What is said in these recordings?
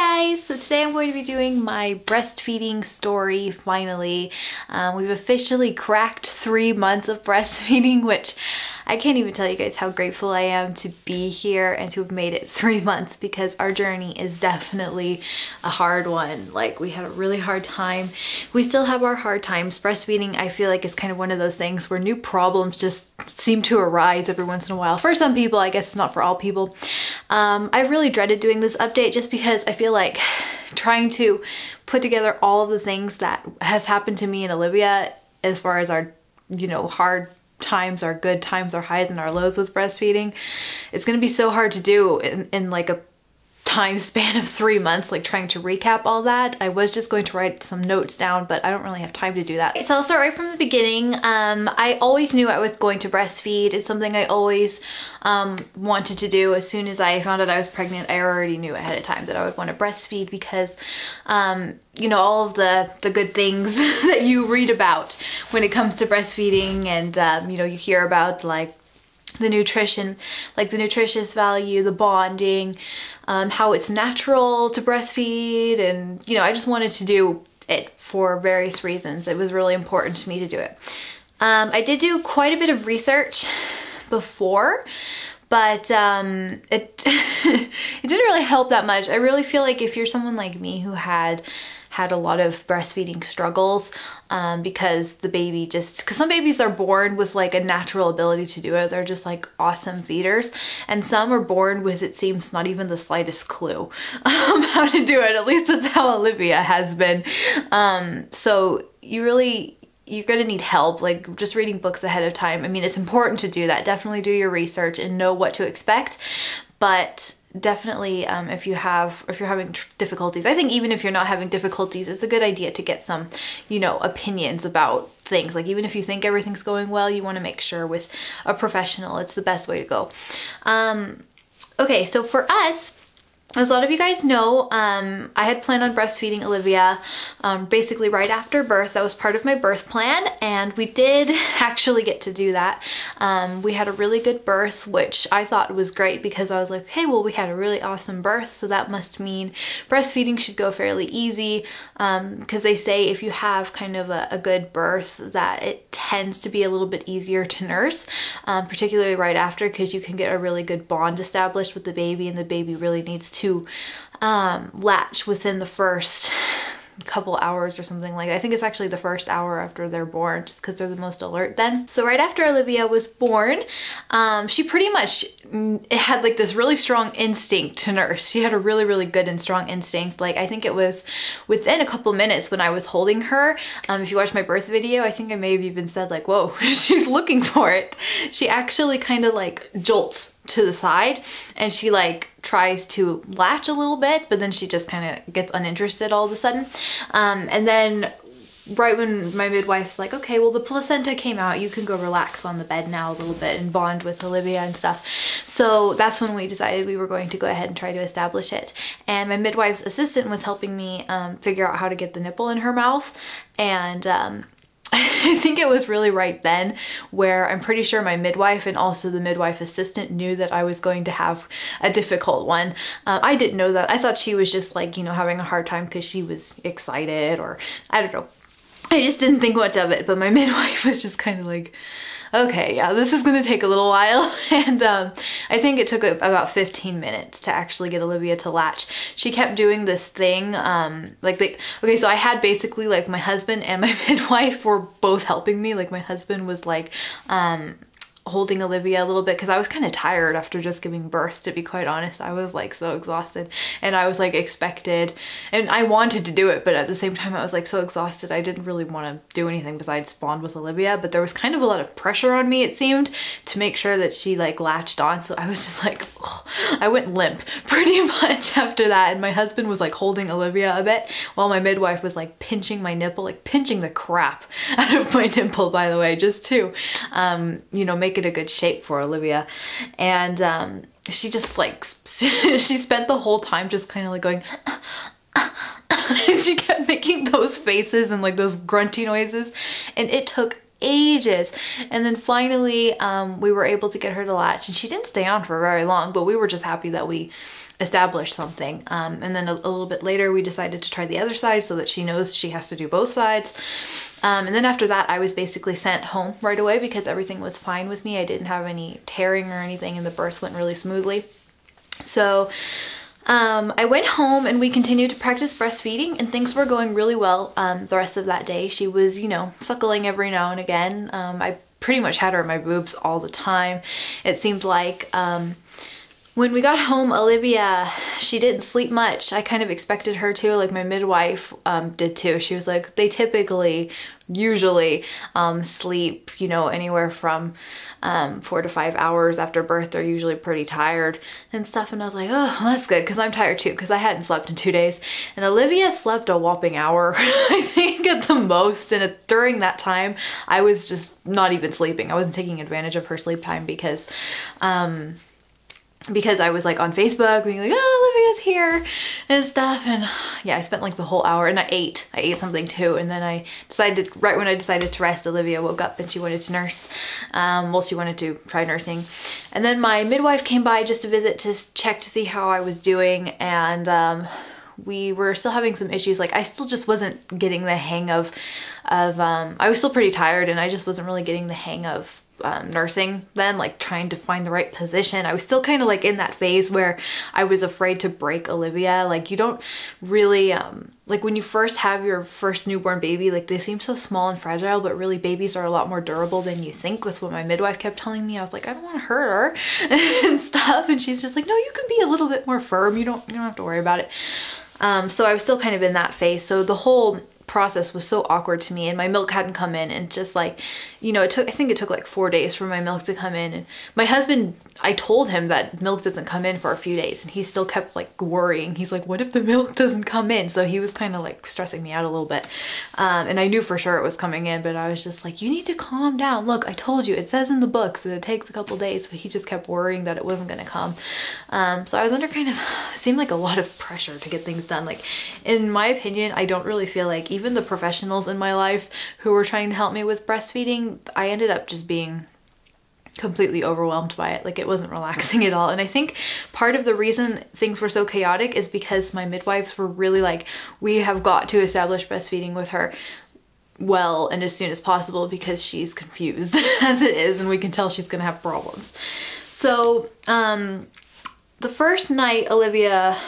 guys! So today I'm going to be doing my breastfeeding story finally. We've officially cracked 3 months of breastfeeding, which I can't even tell you guys how grateful I am to be here and to have made it 3 months, because our journey is definitely a hard one. Like, we had a really hard time. We still have our hard times. Breastfeeding, I feel like, is kind of one of those things where new problems just seem to arise every once in a while. For some people, I guess it's not for all people. I really dreaded doing this update just because I feel like trying to put together all of the things that has happened to me and Olivia as far as our, hard times, our good times, our highs and our lows with breastfeeding. It's going to be so hard to do in like a time span of 3 months, like trying to recap all that. I was just going to write some notes down, but I don't really have time to do that. So I'll start right from the beginning. I always knew I was going to breastfeed. It's something I always wanted to do. As soon as I found out I was pregnant, I already knew ahead of time that I would want to breastfeed because all of the good things that you read about when it comes to breastfeeding, and you hear about like the nutrition, like the nutritious value, the bonding, how it's natural to breastfeed, and I just wanted to do it for various reasons. It was really important to me to do it. I did do quite a bit of research before, but it it didn't really help that much. I really feel like if you're someone like me who had a lot of breastfeeding struggles, because the baby because some babies are born with like a natural ability to do it. They're just like awesome feeders, and some are born with, it seems, not even the slightest clue how to do it. At least that's how Olivia has been. So you're gonna need help, like just reading books ahead of time. I mean, it's important to do that. Definitely do your research and know what to expect, but definitely if you're having difficulties, I think even if you're not having difficulties, it's a good idea to get some opinions about things. Like, even if you think everything's going well, you want to make sure with a professional. It's the best way to go. Okay, so for us, as a lot of you guys know, I had planned on breastfeeding Olivia basically right after birth. That was part of my birth plan, and we did actually get to do that. We had a really good birth, which I thought was great because I was like, hey, well, we had a really awesome birth, so that must mean breastfeeding should go fairly easy, because they say if you have kind of a good birth that it tends to be a little bit easier to nurse, particularly right after, because you can get a really good bond established with the baby, and the baby really needs to latch within the first couple hours or something like that. I think it's actually the first hour after they're born, just because they're the most alert then. So right after Olivia was born, she pretty much had like this really strong instinct to nurse. She had a really, really good and strong instinct. Like, I think it was within a couple minutes when I was holding her. If you watch my birth video, I think I may have even said like, whoa, she's looking for it. She actually kind of like jolts to the side, and she like tries to latch a little bit, but then she just kind of gets uninterested all of a sudden. And then right when my midwife's like, okay, well, the placenta came out, you can go relax on the bed now a little bit and bond with Olivia and stuff. So that's when we decided we were going to go ahead and try to establish it. And my midwife's assistant was helping me figure out how to get the nipple in her mouth. And I think it was really right then where I'm pretty sure my midwife and also the midwife assistant knew that I was going to have a difficult one. I didn't know that. I thought she was just like, having a hard time because she was excited, or I don't know. I just didn't think much of it, but my midwife was just kind of like, okay, yeah, this is gonna take a little while. And I think it took about 15 minutes to actually get Olivia to latch. She kept doing this thing, okay, so I had basically like my husband and my midwife were both helping me. Like, my husband was like, holding Olivia a little bit because I was kind of tired after just giving birth, to be quite honest. I was like so exhausted, and I was like expected, and I wanted to do it, but at the same time I was like so exhausted I didn't really want to do anything besides bond with Olivia. But there was kind of a lot of pressure on me, it seemed, to make sure that she like latched on. So I was just like, ugh. I went limp pretty much after that, and my husband was like holding Olivia a bit while my midwife was like pinching my nipple, like pinching the crap out of my nipple, by the way, just to make it a good shape for Olivia. And she just like she spent the whole time just kind of like going she kept making those faces and like those grunty noises, and it took ages. And then finally, we were able to get her to latch, and she didn't stay on for very long, but we were just happy that we established something. And then a little bit later, we decided to try the other side so that she knows she has to do both sides. And then after that, I was basically sent home right away because everything was fine with me. I didn't have any tearing or anything, and the birth went really smoothly. So I went home and we continued to practice breastfeeding, and things were going really well the rest of that day. She was, you know, suckling every now and again. I pretty much had her in my boobs all the time. It seemed like when we got home, Olivia, she didn't sleep much. I kind of expected her to, like my midwife did too. She was like, they usually sleep, you know, anywhere from 4 to 5 hours after birth. They're usually pretty tired and stuff. And I was like, oh, that's good, because I'm tired too, because I hadn't slept in 2 days. And Olivia slept a whopping hour, I think, at the most. And during that time, I was just not even sleeping. I wasn't taking advantage of her sleep time because I was like on Facebook being like, oh, Olivia's here and stuff. And yeah, I spent like the whole hour, and I ate something too. And then I decided, right when I decided to rest, Olivia woke up and she wanted to nurse. Well, she wanted to try nursing. And then my midwife came by just to visit, to check to see how I was doing. And we were still having some issues. Like I still just wasn't getting the hang of I was still pretty tired, and I just wasn't really getting the hang of nursing then, like trying to find the right position. I was still kind of like in that phase where I was afraid to break Olivia. Like you don't really, like when you first have your first newborn baby, like they seem so small and fragile, but really babies are a lot more durable than you think. That's what my midwife kept telling me. I was like, I don't want to hurt her and stuff. And she's just like, no, you can be a little bit more firm. You don't have to worry about it. So I was still kind of in that phase. So the whole process was so awkward to me, and my milk hadn't come in, and just like, you know, I think it took like 4 days for my milk to come in. And my husband, I told him that milk doesn't come in for a few days, and he still kept like worrying. He's like, what if the milk doesn't come in? So he was kind of like stressing me out a little bit. And I knew for sure it was coming in, but I was just like, you need to calm down. Look, I told you, it says in the books that it takes a couple days, but he just kept worrying that it wasn't going to come. So I was under kind of, seemed like a lot of pressure to get things done. Like in my opinion, I don't really feel like even the professionals in my life who were trying to help me with breastfeeding, I ended up just being completely overwhelmed by it. Like it wasn't relaxing at all. And I think part of the reason things were so chaotic is because my midwives were really like, we have got to establish breastfeeding with her well and as soon as possible, because she's confused as it is, and we can tell she's gonna have problems. So the first night Olivia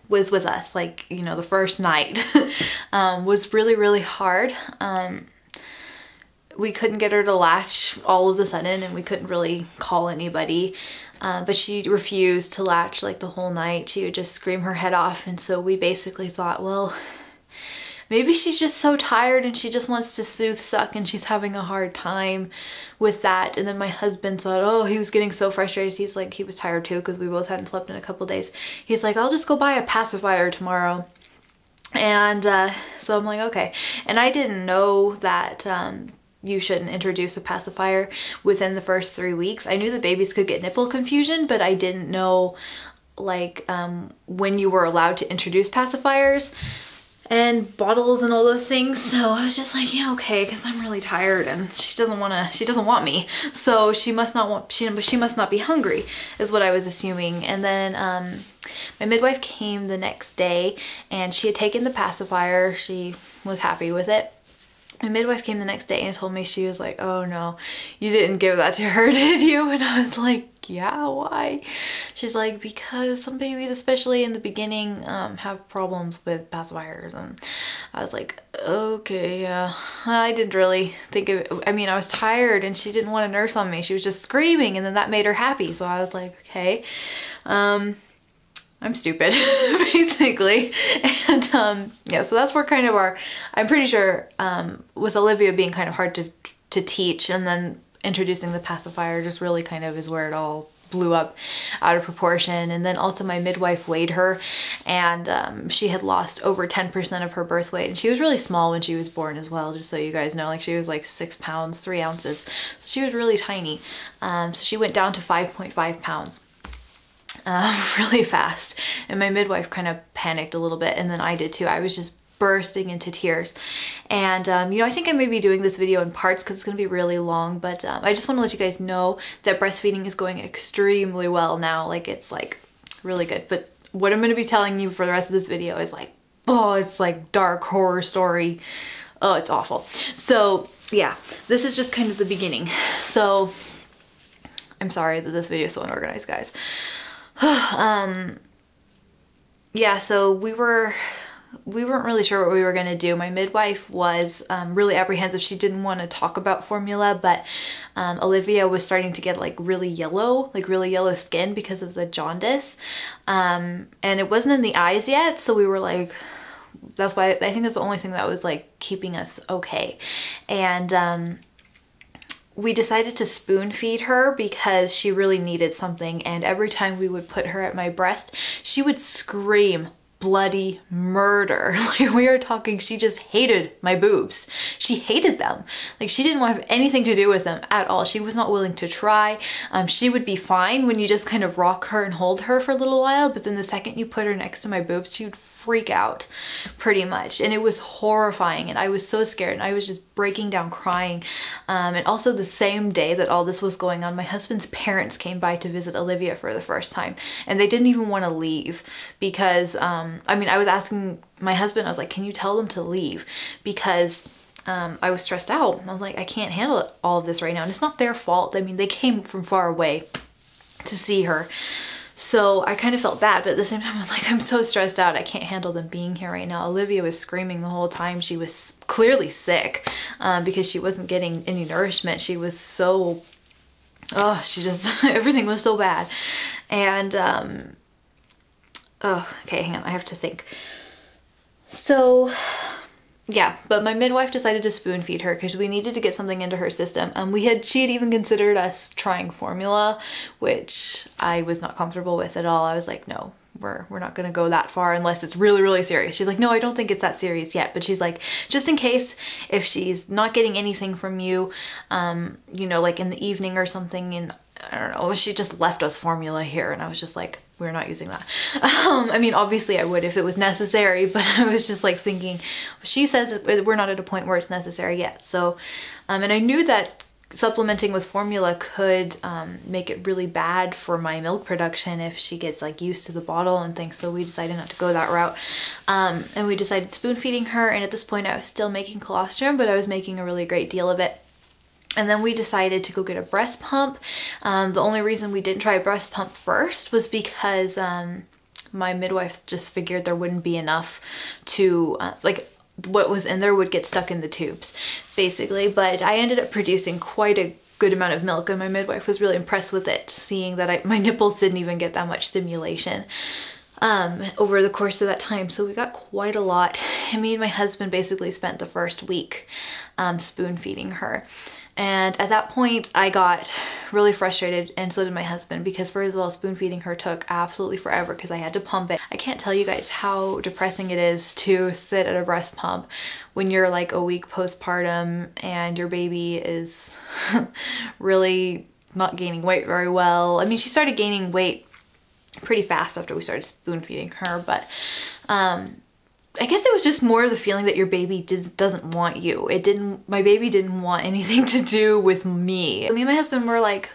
was with us, like, you know, the first night was really hard. We couldn't get her to latch all of a sudden, and we couldn't really call anybody, but she refused to latch like the whole night. She would just scream her head off. And so we basically thought, well, maybe she's just so tired and she just wants to soothe suck, and she's having a hard time with that. And then my husband thought, oh, he was getting so frustrated. He's like, he was tired too, because we both hadn't slept in a couple days. He's like, I'll just go buy a pacifier tomorrow. And so I'm like, okay. And I didn't know that you shouldn't introduce a pacifier within the first 3 weeks. I knew that babies could get nipple confusion, but I didn't know like when you were allowed to introduce pacifiers and bottles and all those things. So I was just like, yeah, okay, because I'm really tired, and she doesn't want me, so she must not be hungry, is what I was assuming. And then my midwife came the next day, and she had taken the pacifier. She was happy with it. My midwife came the next day and told me, she was like, oh no, you didn't give that to her, did you? And I was like, yeah, why? She's like, because some babies, especially in the beginning, have problems with pacifiers. And I was like, okay, yeah. I didn't really think of it. I mean, I was tired and she didn't want to nurse on me. She was just screaming, and then that made her happy. So I was like, okay, I'm stupid, basically. And yeah, so that's where kind of I'm pretty sure with Olivia being kind of hard to teach, and then introducing the pacifier just really kind of is where it all blew up out of proportion. And then also my midwife weighed her, and she had lost over 10% of her birth weight, and she was really small when she was born as well, just so you guys know. Like she was like 6 pounds 3 ounces, so she was really tiny. So she went down to 5.5 pounds. Really fast, and my midwife kind of panicked a little bit, and then I did too. I was just bursting into tears. And you know, I think I may be doing this video in parts because it's gonna be really long, but I just want to let you guys know that breastfeeding is going extremely well now. Like, it's like really good. But what I'm gonna be telling you for the rest of this video is like, oh, it's like dark horror story. Oh, it's awful. So yeah, this is just kind of the beginning. So I'm sorry that this video is so unorganized, guys. Yeah, so we weren't really sure what we were gonna do. My midwife was really apprehensive. She didn't want to talk about formula, but Olivia was starting to get like really yellow skin because of the jaundice. And it wasn't in the eyes yet, so we were like, that's why I think that's the only thing that was like keeping us okay. And we decided to spoon feed her because she really needed something, and every time we would put her at my breast, she would scream bloody murder. Like, we are talking, she just hated my boobs. She hated them. Like, she didn't want to have anything to do with them at all. She was not willing to try. She would be fine when you just kind of rock her and hold her for a little while, but then the second you put her next to my boobs, she would freak out pretty much. And it was horrifying, and I was so scared, and I was just breaking down crying. And also the same day that all this was going on, my husband's parents came by to visit Olivia for the first time, and they didn't even want to leave because I mean, I was asking my husband, I was like, can you tell them to leave? Because I was stressed out. I was like, I can't handle all of this right now. And it's not their fault. I mean, they came from far away to see her. So I kind of felt bad, but at the same time, I was like, I'm so stressed out. I can't handle them being here right now. Olivia was screaming the whole time. She was clearly sick because she wasn't getting any nourishment. She was so, oh, she just, everything was so bad. And, oh, okay, hang on, I have to think. So yeah, but my midwife decided to spoon feed her because we needed to get something into her system. She had even considered us trying formula, which I was not comfortable with at all. I was like, no, we're not gonna go that far unless it's really, really serious. She's like, no, I don't think it's that serious yet. But she's like, just in case, if she's not getting anything from you, you know, like in the evening or something, and I don't know, she just left us formula here, and I was just like, we're not using that. I mean, obviously I would if it was necessary, but I was just like thinking, she says we're not at a point where it's necessary yet. So, and I knew that supplementing with formula could make it really bad for my milk production if she gets like used to the bottle and things. So we decided not to go that route. And we decided spoon feeding her. And at this point I was still making colostrum, but I was making a really great deal of it. And then we decided to go get a breast pump. The only reason we didn't try a breast pump first was because my midwife just figured there wouldn't be enough to, like, what was in there would get stuck in the tubes, basically. But I ended up producing quite a good amount of milk, and my midwife was really impressed with it, seeing that my nipples didn't even get that much stimulation over the course of that time. So we got quite a lot. And me and my husband basically spent the first week spoon feeding her. And at that point I got really frustrated, and so did my husband, because first of all, spoon feeding her took absolutely forever because I had to pump it. I can't tell you guys how depressing it is to sit at a breast pump when you're like a week postpartum and your baby is really not gaining weight very well. I mean, she started gaining weight pretty fast after we started spoon feeding her, but I guess it was just more of the feeling that your baby doesn't want you. My baby didn't want anything to do with me. Me and my husband were like,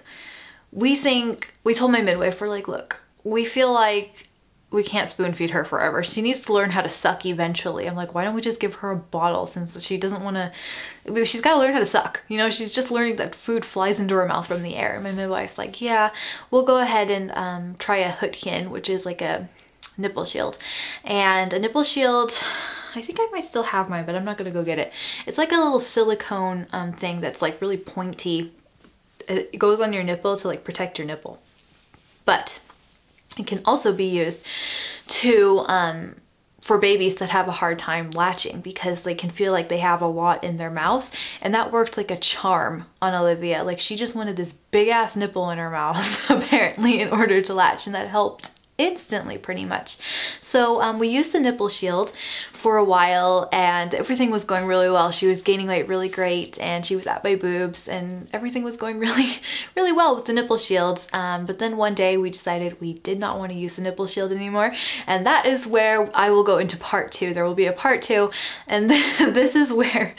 we told my midwife, we're like, look, we feel like we can't spoon feed her forever. She needs to learn how to suck eventually. I'm like, why don't we just give her a bottle, since she doesn't want to, she's got to learn how to suck. You know, she's just learning that food flies into her mouth from the air. And my midwife's like, yeah, we'll go ahead and try a Hutkin, which is like a nipple shield. And a nipple shield, I think I might still have mine, but I'm not gonna go get it. It's like a little silicone thing that's like really pointy. It goes on your nipple to like protect your nipple. But it can also be used to for babies that have a hard time latching, because they can feel like they have a lot in their mouth, and that worked like a charm on Olivia. Like, she just wanted this big ass nipple in her mouth apparently in order to latch, and that helped instantly pretty much. So we used the nipple shield for a while and everything was going really well. She was gaining weight really great and she was at my boobs and everything was going really well with the nipple shields. But then one day we decided we did not want to use the nipple shield anymore, and that is where I will go into part 2. There will be a part 2, and this is where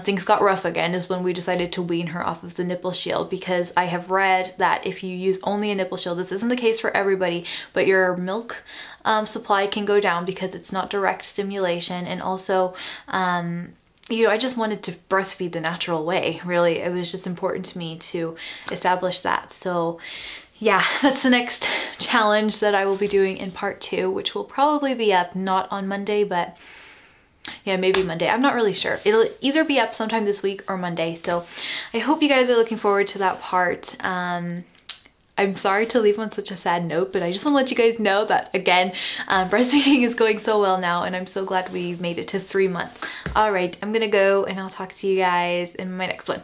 things got rough again, is when we decided to wean her off of the nipple shield, because I have read that if you use only a nipple shield, this isn't the case for everybody, but your milk supply can go down because it's not direct stimulation. And also you know, I just wanted to breastfeed the natural way, really. It was just important to me to establish that. So yeah, that's the next challenge that I will be doing in part 2, which will probably be up not on Monday, but yeah, maybe Monday. I'm not really sure. It'll either be up sometime this week or Monday. So I hope you guys are looking forward to that part. I'm sorry to leave on such a sad note, but I just want to let you guys know that, again, breastfeeding is going so well now, and I'm so glad we made it to 3 months. All right, I'm gonna go and I'll talk to you guys in my next one.